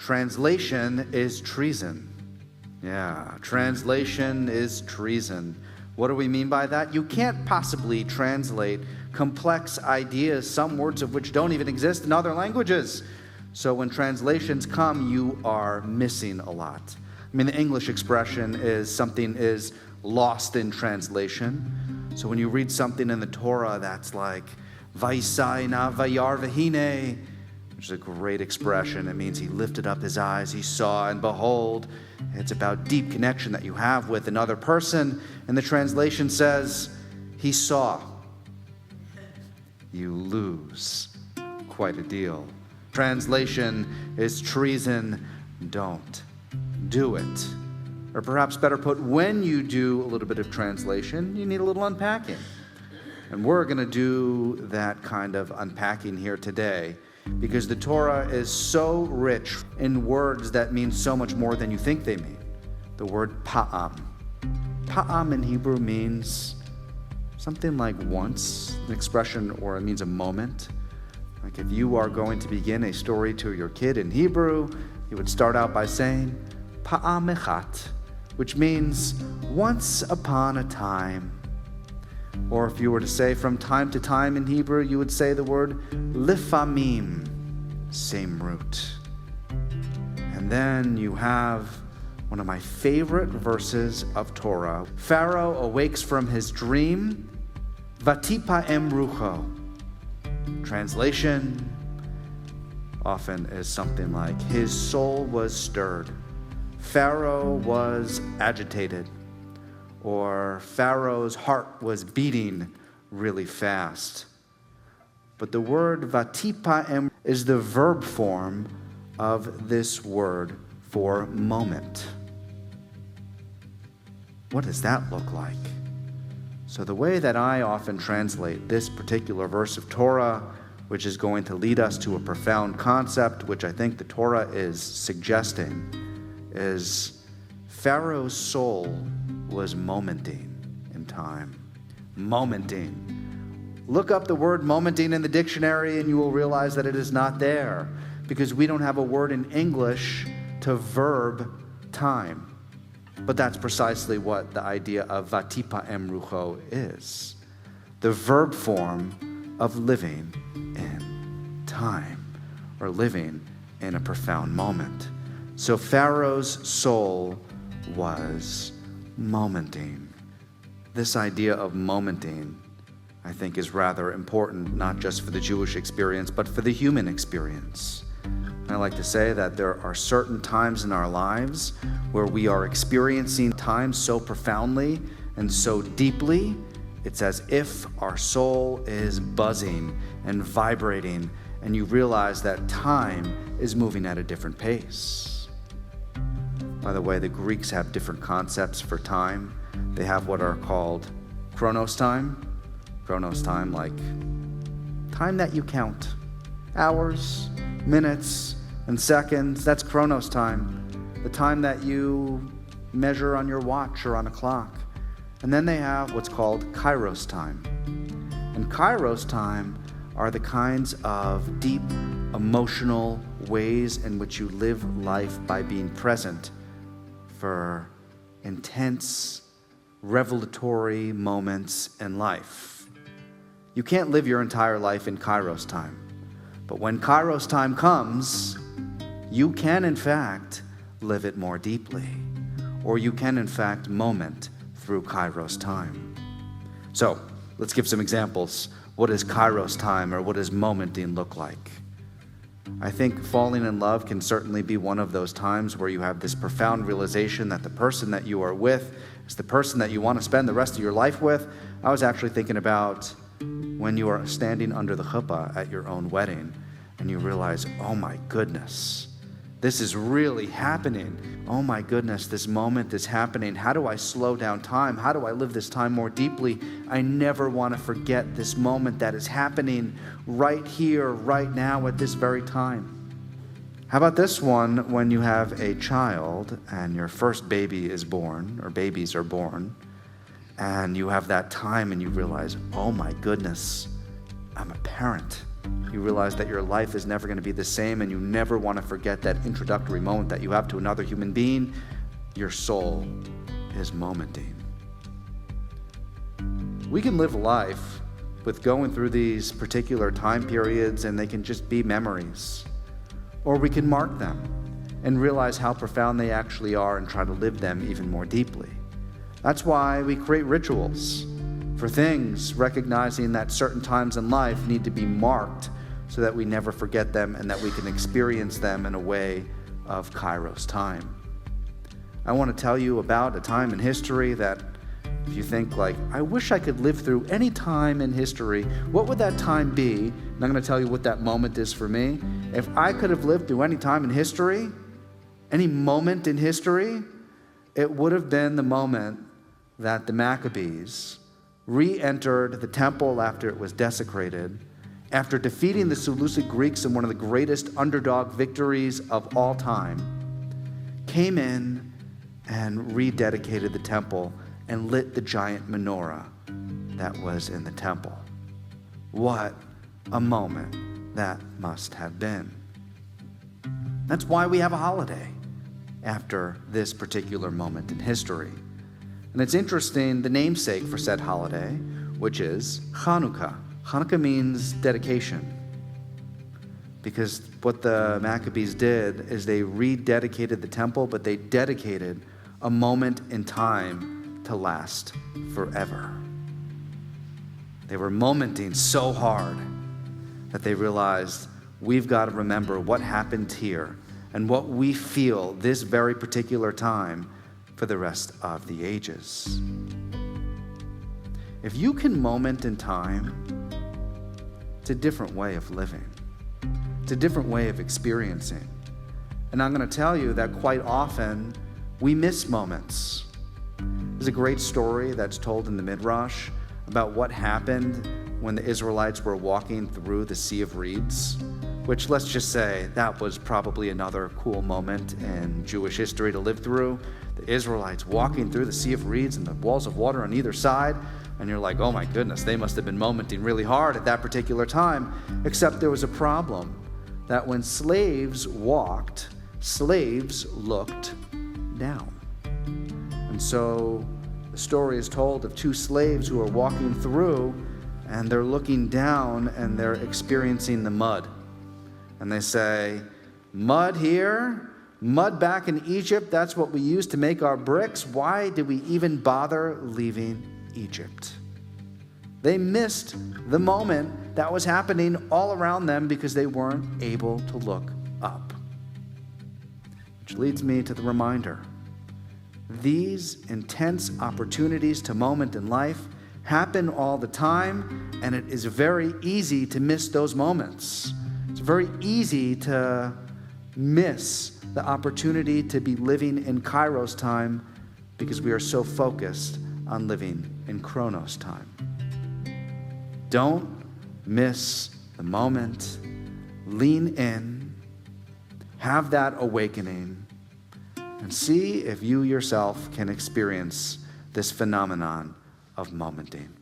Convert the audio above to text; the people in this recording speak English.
Translation is treason. Yeah, translation is treason. What do we mean by that? You can't possibly translate complex ideas, some words of which don't even exist in other languages. So when translations come, you are missing a lot. I mean, the English expression is something is lost in translation. So when you read something in the Torah that's like, Vaisai na vayar vahine, which is a great expression. It means he lifted up his eyes, he saw, and behold. It's about deep connection that you have with another person. And the translation says, he saw. You lose quite a deal. Translation is treason. Don't do it. Or perhaps better put, when you do a little bit of translation, you need a little unpacking. And we're going to do that kind of unpacking here today, because the Torah is so rich in words that mean so much more than you think they mean. The word pa'am. Pa'am in Hebrew means something like once, an expression, or it means a moment. Like if you are going to begin a story to your kid in Hebrew, you would start out by saying pa'am echat, which means once upon a time. Or if you were to say from time to time in Hebrew, you would say the word lifamim, same root. And then you have one of my favorite verses of Torah. Pharaoh awakes from his dream, vatipa'em rucho. Translation often is something like, his soul was stirred. Pharaoh was agitated. Or Pharaoh's heart was beating really fast. But the word vatipa'em is the verb form of this word for moment. What does that look like? So the way that I often translate this particular verse of Torah, which is going to lead us to a profound concept, which I think the Torah is suggesting, is Pharaoh's soul was momenting in time. Momenting. Look up the word momenting in the dictionary and you will realize that it is not there, because we don't have a word in English to verb time. But that's precisely what the idea of vatipa'em rucho is. The verb form of living in time, or living in a profound moment. So Pharaoh's soul was momenting. This idea of momenting, I think, is rather important, not just for the Jewish experience, but for the human experience. I like to say that there are certain times in our lives where we are experiencing time so profoundly and so deeply, it's as if our soul is buzzing and vibrating, and you realize that time is moving at a different pace. By the way, the Greeks have different concepts for time. They have what are called Chronos time. Chronos time, like time that you count. Hours, minutes, and seconds, that's Chronos time. The time that you measure on your watch or on a clock. And then they have what's called Kairos time. And Kairos time are the kinds of deep, emotional ways in which you live life by being present for intense, revelatory moments in life. You can't live your entire life in Kairos time. But when Kairos time comes, you can in fact live it more deeply. Or you can in fact moment through Kairos time. So, let's give some examples. What does Kairos time or what does momenting look like? I think falling in love can certainly be one of those times where you have this profound realization that the person that you are with is the person that you want to spend the rest of your life with. I was actually thinking about when you are standing under the chuppah at your own wedding and you realize, oh my goodness, this is really happening. Oh my goodness, this moment is happening. How do I slow down time? How do I live this time more deeply? I never want to forget this moment that is happening right here, right now, at this very time. How about this one, when you have a child and your first baby is born, or babies are born, and you have that time and you realize, oh my goodness, I'm a parent. You realize that your life is never going to be the same, and you never want to forget that introductory moment that you have to another human being. Your soul is momenting. We can live life with going through these particular time periods, and they can just be memories. Or we can mark them and realize how profound they actually are and try to live them even more deeply. That's why we create rituals for things, recognizing that certain times in life need to be marked so that we never forget them and that we can experience them in a way of Kairos time. I want to tell you about a time in history that if you think like, I wish I could live through any time in history, what would that time be? And I'm going to tell you what that moment is for me. If I could have lived through any time in history, any moment in history, it would have been the moment that the Maccabees re-entered the temple after it was desecrated, after defeating the Seleucid Greeks in one of the greatest underdog victories of all time, came in and rededicated the temple and lit the giant menorah that was in the temple. What a moment that must have been. That's why we have a holiday after this particular moment in history. And it's interesting, the namesake for said holiday, which is Hanukkah. Hanukkah means dedication. Because what the Maccabees did is they rededicated the temple, but they dedicated a moment in time to last forever. They were momenting so hard that they realized we've got to remember what happened here and what we feel this very particular time for the rest of the ages. If you can moment in time, it's a different way of living. It's a different way of experiencing. And I'm going to tell you that quite often we miss moments. There's a great story that's told in the Midrash about what happened when the Israelites were walking through the Sea of Reeds, which, let's just say, that was probably another cool moment in Jewish history to live through. The Israelites walking through the Sea of Reeds and the walls of water on either side, and you're like, oh my goodness, they must have been momenting really hard at that particular time, except there was a problem, that when slaves walked, slaves looked down. And so the story is told of two slaves who are walking through, and they're looking down and they're experiencing the mud. And they say, mud here, mud back in Egypt, that's what we used to make our bricks. Why did we even bother leaving Egypt? They missed the moment that was happening all around them because they weren't able to look up. Which leads me to the reminder. These intense opportunities to moment in life happen all the time, and it is very easy to miss those moments. It's very easy to miss the opportunity to be living in Kairos time because we are so focused on living in Chronos time. Don't miss the moment. Lean in, have that awakening, and see if you yourself can experience this phenomenon of momenting.